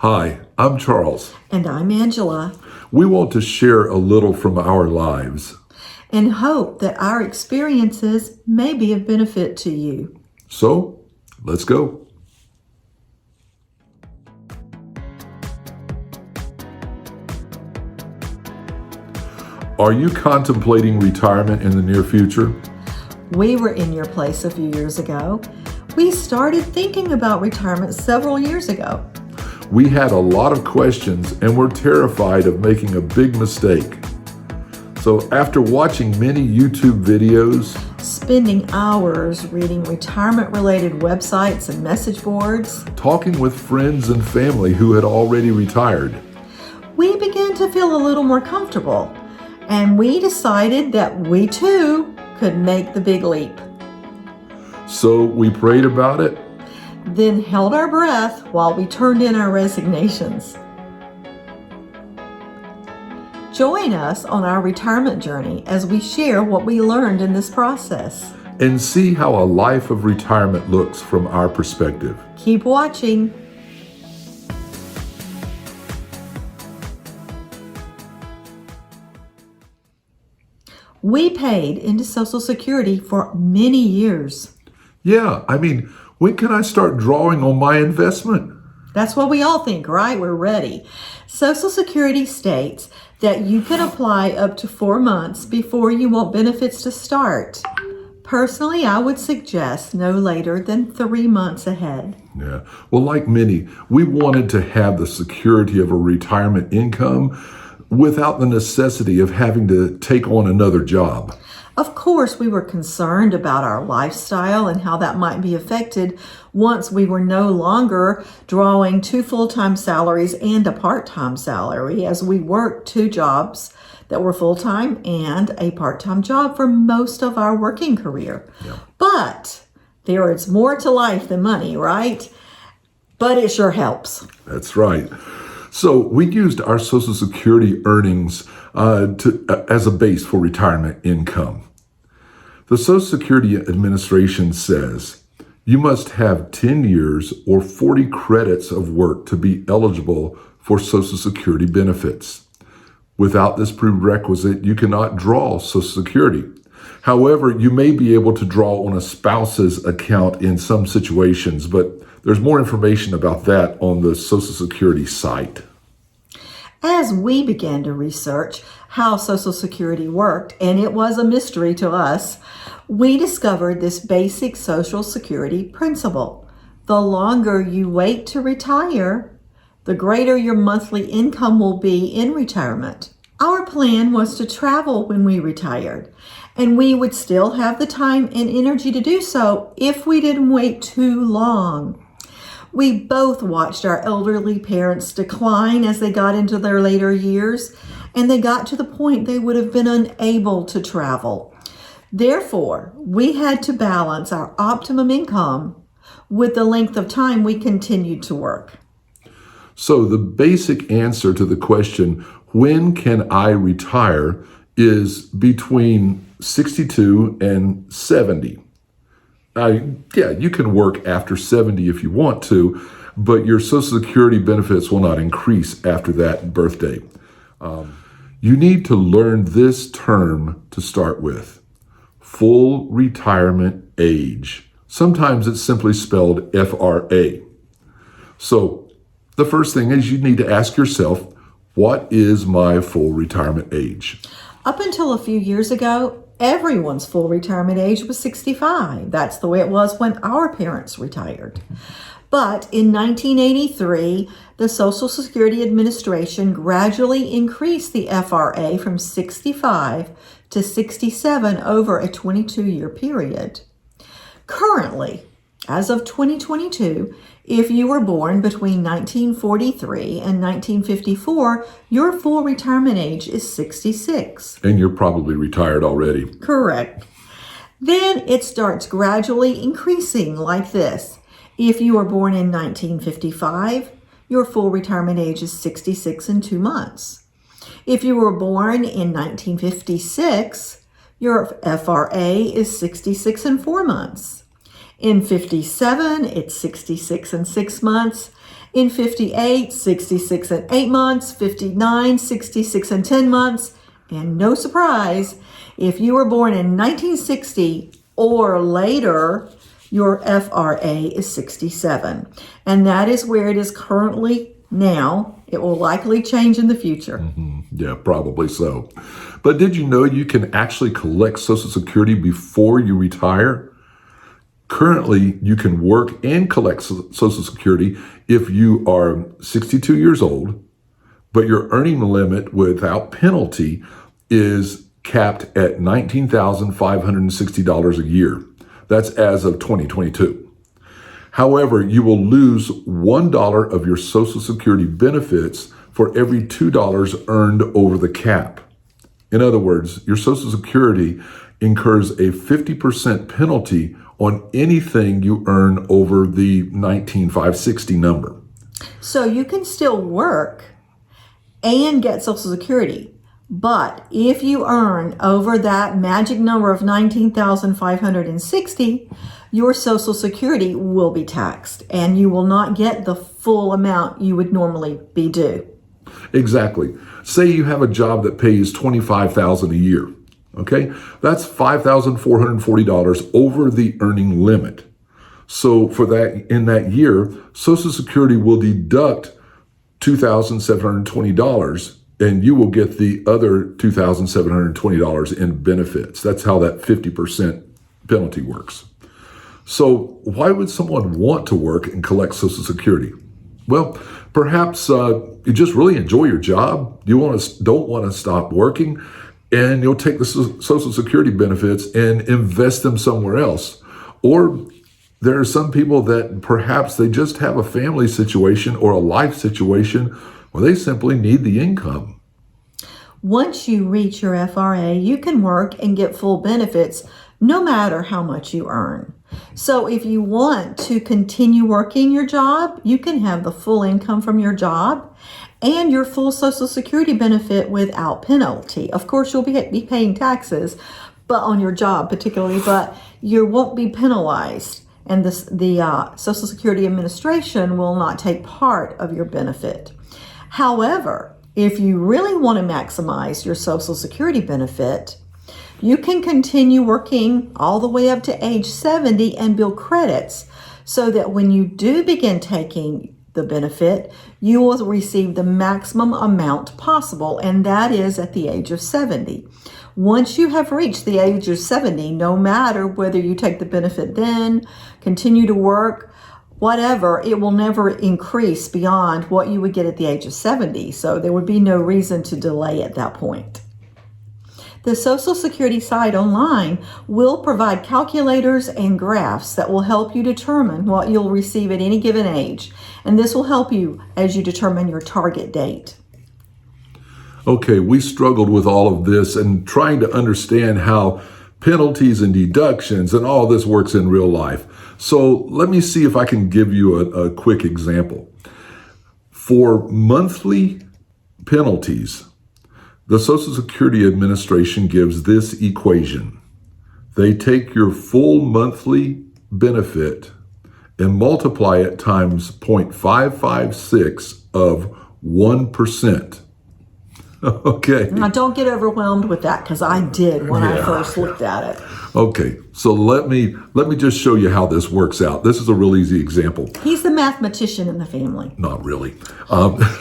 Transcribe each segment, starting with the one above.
Hi, I'm Charles. And I'm Angela, We want to share a little from our lives. and hope that our experiences may be of benefit to you. So, let's go. Are you contemplating retirement in the near future? We were in your place a few years ago. We started thinking about retirement several years ago. We had a lot of questions and were terrified of making a big mistake. So, after watching many YouTube videos, Spending hours reading retirement-related websites and message boards, talking with friends and family who had already retired, we began to feel a little more comfortable, and we decided that we too could make the big leap. so we prayed about it. Then held our breath while we turned in our resignations. Join us on our retirement journey as we share what we learned in this process. And see how a life of retirement looks from our perspective. Keep watching. We paid into Social Security for many years. Yeah, when can I start drawing on my investment? That's what we all think, right? We're ready. Social Security states that you can apply up to 4 months before you want benefits to start. Personally, I would suggest no later than 3 months ahead. Yeah, well, like many, we wanted to have the security of a retirement income without the necessity of having to take on another job. Of course, we were concerned about our lifestyle and how that might be affected once we were no longer drawing 2 full-time salaries and a part-time salary, as we worked 2 jobs that were full-time and a part-time job for most of our working career. Yeah. But there is more to life than money, right? But it sure helps. That's right. So we used our Social Security earnings as a base for retirement income. The Social Security Administration says you must have 10 years or 40 credits of work to be eligible for Social Security benefits. Without this prerequisite, you cannot draw Social Security. However, you may be able to draw on a spouse's account in some situations, but there's more information about that on the Social Security site. As we began to research how Social Security worked, and it was a mystery to us, we discovered this basic Social Security principle. The longer you wait to retire, the greater your monthly income will be in retirement. Our plan was to travel when we retired, and we would still have the time and energy to do so if we didn't wait too long. We both watched our elderly parents decline as they got into their later years, and they got to the point they would have been unable to travel. Therefore, we had to balance our optimum income with the length of time we continued to work. So the basic answer to the question, when can I retire, is between 62 and 70. You can work after 70 if you want to, but your Social Security benefits will not increase after that birthday. You need to learn this term to start with. Full retirement age. Sometimes it's simply spelled FRA. So the first thing is you need to ask yourself, what is my full retirement age? Up until a few years ago, everyone's full retirement age was 65. That's the way it was when our parents retired. But in 1983, the Social Security Administration gradually increased the FRA from 65 to 67 over a 22-year period. Currently, as of 2022, if you were born between 1943 and 1954, your full retirement age is 66. And you're probably retired already. Correct. Then it starts gradually increasing like this. If you were born in 1955, your full retirement age is 66 and 2 months. If you were born in 1956, your FRA is 66 and 4 months. In 57, it's 66 and 6 months. in 58, 66 and 8 months, 59, 66 and 10 months, and no surprise, if you were born in 1960 or later, your FRA is 67. And that is where it is currently now. It will likely change in the future. Yeah, probably so. But did you know you can actually collect Social Security before you retire? Currently, you can work and collect Social Security if you are 62 years old, but your earning limit without penalty is capped at $19,560 a year. That's as of 2022. However, you will lose $1 of your Social Security benefits for every $2 earned over the cap. In other words, your Social Security incurs a 50% penalty on anything you earn over the 19,560 number. So you can still work and get Social Security. But if you earn over that magic number of 19,560, your Social Security will be taxed and you will not get the full amount you would normally be due. Exactly. Say you have a job that pays $25,000 a year. Okay, that's $5,440 over the earning limit. So for that, in that year, Social Security will deduct $2,720, and you will get the other $2,720 in benefits. That's how that 50% penalty works. So why would someone want to work and collect Social Security? Well, perhaps you just really enjoy your job. You don't want to stop working, and you'll take the Social Security benefits and invest them somewhere else. Or there are some people that perhaps they just have a family situation or a life situation where they simply need the income. Once you reach your FRA, you can work and get full benefits no matter how much you earn. So if you want to continue working your job, you can have the full income from your job and your full Social Security benefit without penalty. Of course, you'll be paying taxes, but on your job particularly, but you won't be penalized. And the Social Security Administration will not take part of your benefit. However, if you really want to maximize your Social Security benefit, you can continue working all the way up to age 70 and build credits so that when you do begin taking the benefit, you will receive the maximum amount possible, and that is at the age of 70. Once you have reached the age of 70, no matter whether you take the benefit then, continue to work, whatever, it will never increase beyond what you would get at the age of 70. So there would be no reason to delay at that point. The Social Security site online will provide calculators and graphs that will help you determine what you'll receive at any given age. And this will help you as you determine your target date. Okay, we struggled with all of this and trying to understand how penalties and deductions and all this works in real life. So let me see if I can give you a quick example. For monthly penalties, the Social Security Administration gives this equation. They take your full monthly benefit and multiply it times 0.556 of 1%. Okay. Now don't get overwhelmed with that because I did when I first looked at it. Okay, so let me just show you how this works out. This is a real easy example. He's the mathematician in the family. Not really.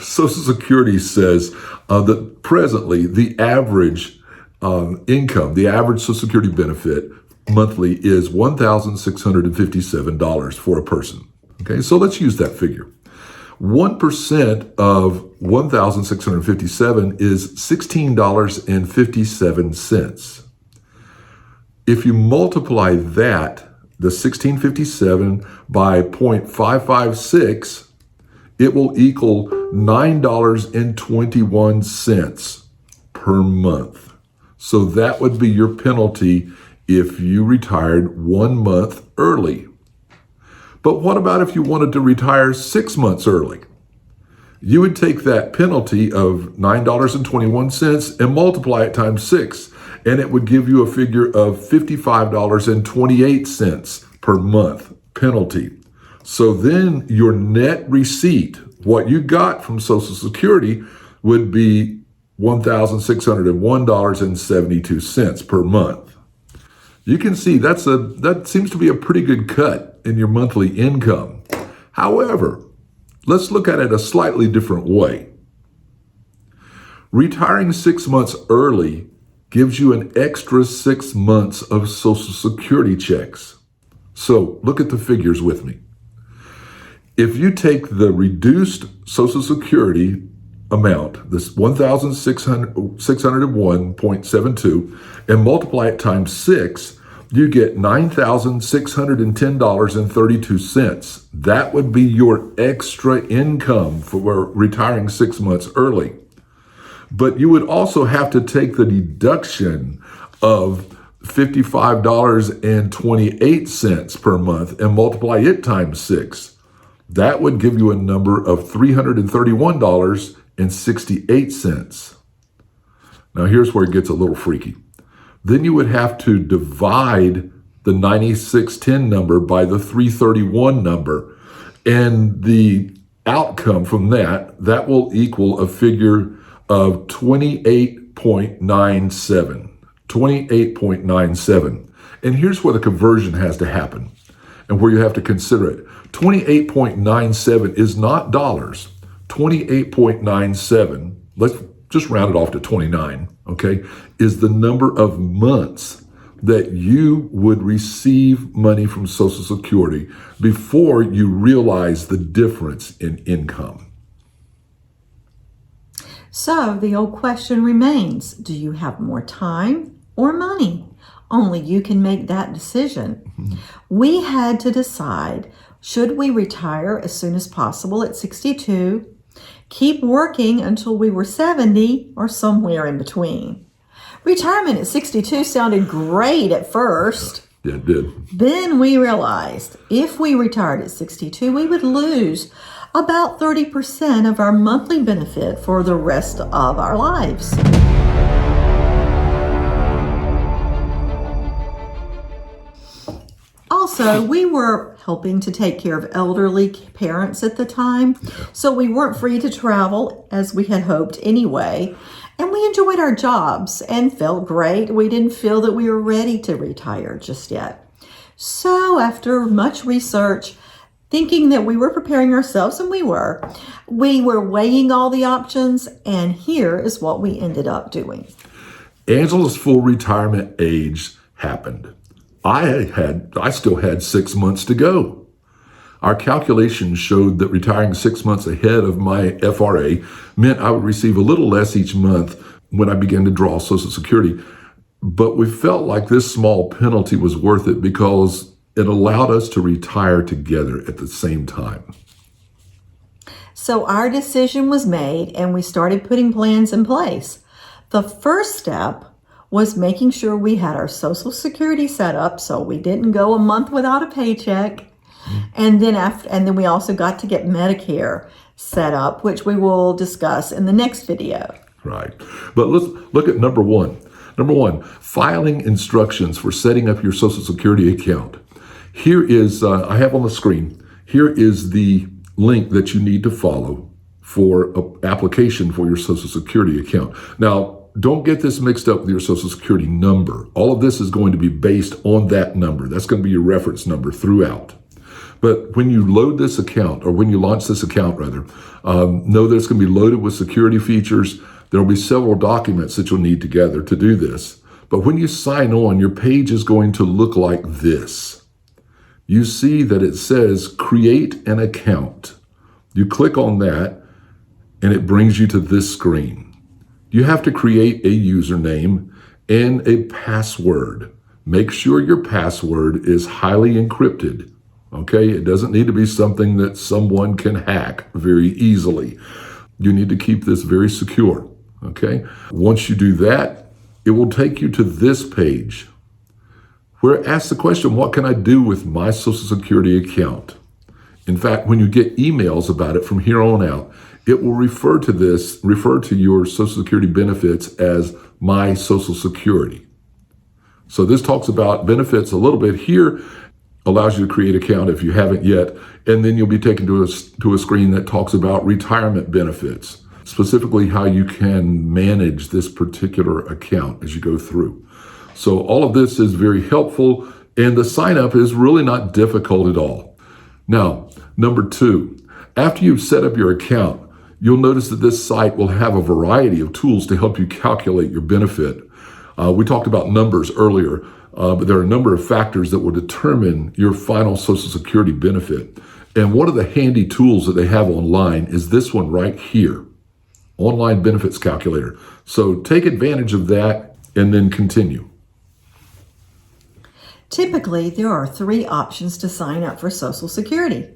Social Security says that presently the average income, the average Social Security benefit monthly is $1,657 for a person. Okay, so let's use that figure. 1% of 1,657 is $16.57. If you multiply that, the 1657 by 0.556, it will equal $9.21 per month. So that would be your penalty if you retired 1 month early. But what about if you wanted to retire 6 months early? You would take that penalty of $9.21 and multiply it times 6, and it would give you a figure of $55.28 per month penalty. So then your net receipt, what you got from Social Security, would be $1,601.72 per month. You can see that seems to be a pretty good cut in your monthly income. However, let's look at it a slightly different way. Retiring 6 months early gives you an extra 6 months of Social Security checks. So look at the figures with me. If you take the reduced Social Security amount, this 1,601.72, and multiply it times 6, you get $9,610.32. That would be your extra income for retiring 6 months early. But you would also have to take the deduction of $55.28 per month and multiply it times 6. That would give you a number of $331.68. Now here's where it gets a little freaky. Then you would have to divide the 9610 number by the 331 number, and the outcome from that will equal a figure of 28.97. 28.97. And here's where the conversion has to happen and where you have to consider it. 28.97 is not dollars. 28.97, let's just round it off to 29, okay, is the number of months that you would receive money from Social Security before you realize the difference in income. So the old question remains, do you have more time or money? Only you can make that decision. Mm-hmm. We had to decide, should we retire as soon as possible at 62, keep working until we were 70, or somewhere in between? Retirement at 62 sounded great at first. Yeah, it did. Then we realized if we retired at 62, we would lose about 30% of our monthly benefit for the rest of our lives. Also, we were helping to take care of elderly parents at the time, so we weren't free to travel as we had hoped anyway. And we enjoyed our jobs and felt great. We didn't feel that we were ready to retire just yet. So after much research, thinking that we were preparing ourselves, and we were weighing all the options, and here is what we ended up doing. Angela's full retirement age happened. I still had 6 months to go. Our calculations showed that retiring 6 months ahead of my FRA meant I would receive a little less each month when I began to draw Social Security. But we felt like this small penalty was worth it because it allowed us to retire together at the same time. So our decision was made, and we started putting plans in place. The first step was making sure we had our Social Security set up so we didn't go a month without a paycheck. And then we also got to get Medicare set up, which we will discuss in the next video. Right. But let's look at number one. Number one, filing instructions for setting up your Social Security account. Here is, I have on the screen, here is the link that you need to follow for an application for your Social Security account. Now, don't get this mixed up with your Social Security number. All of this is going to be based on that number. That's going to be your reference number throughout. But when you load this account, or when you launch this account rather, know that it's going to be loaded with security features. There will be several documents that you'll need together to do this. But when you sign on, your page is going to look like this. You see that it says create an account. You click on that and it brings you to this screen. You have to create a username and a password. Make sure your password is highly encrypted. Okay, it doesn't need to be something that someone can hack very easily. You need to keep this very secure. Okay, once you do that, it will take you to this page where it asks the question, what can I do with my Social Security account? In fact, when you get emails about it from here on out, it will refer to your Social Security benefits as My Social Security. So this talks about benefits a little bit. Here allows you to create an account if you haven't yet, and then you'll be taken to a screen that talks about retirement benefits, specifically how you can manage this particular account as you go through. So all of this is very helpful, and the sign up is really not difficult at all. Now, number 2, after you've set up your account, you'll notice that this site will have a variety of tools to help you calculate your benefit. We talked about numbers earlier, but there are a number of factors that will determine your final Social Security benefit. And one of the handy tools that they have online is this one right here, Online Benefits Calculator. So take advantage of that and then continue. Typically, there are 3 options to sign up for Social Security.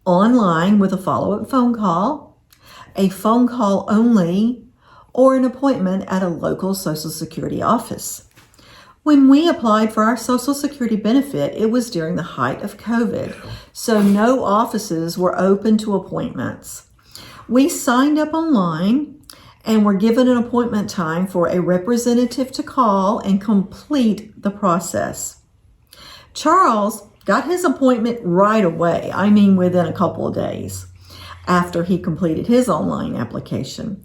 Online with a follow-up phone call, a phone call only, or an appointment at a local Social Security office. When we applied for our Social Security benefit, it was during the height of COVID, so no offices were open to appointments. We signed up online and were given an appointment time for a representative to call and complete the process. Charles got his appointment right away, within a couple of days after he completed his online application.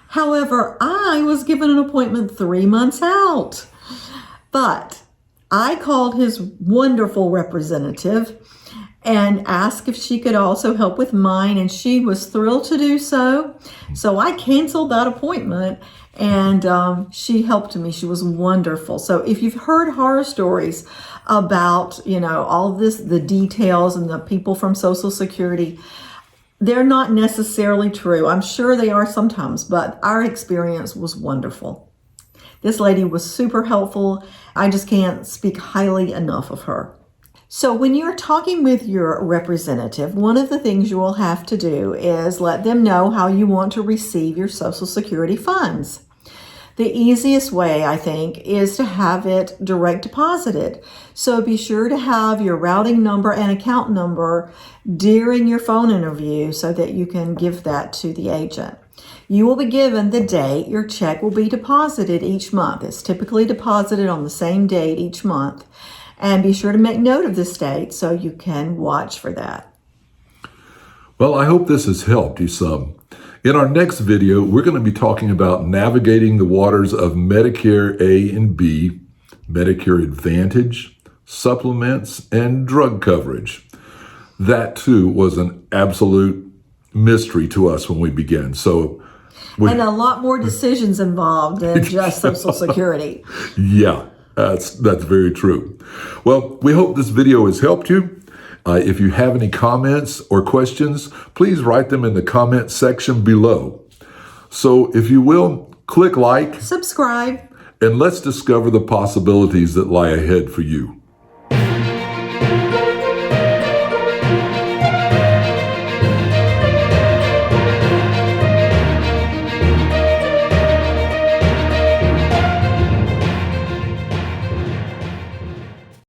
However, I was given an appointment 3 months out. But I called his wonderful representative and asked if she could also help with mine, and she was thrilled to do so. So I canceled that appointment, and she helped me. She was wonderful. So if you've heard horror stories about, all this, the details and the people from Social Security, they're not necessarily true. I'm sure they are sometimes, but our experience was wonderful. This lady was super helpful. I just can't speak highly enough of her. So when you're talking with your representative, one of the things you will have to do is let them know how you want to receive your Social Security funds. The easiest way, I think, is to have it direct deposited. So be sure to have your routing number and account number during your phone interview so that you can give that to the agent. You will be given the date your check will be deposited each month. It's typically deposited on the same date each month. And be sure to make note of this date so you can watch for that. Well, I hope this has helped you some. In our next video, we're going to be talking about navigating the waters of Medicare A and B, Medicare Advantage, supplements, and drug coverage. That too was an absolute mystery to us when we began. And a lot more decisions involved than just Social Security. Yeah, that's very true. Well, we hope this video has helped you. If you have any comments or questions, please write them in the comment section below. So if you will, click like, subscribe, and let's discover the possibilities that lie ahead for you.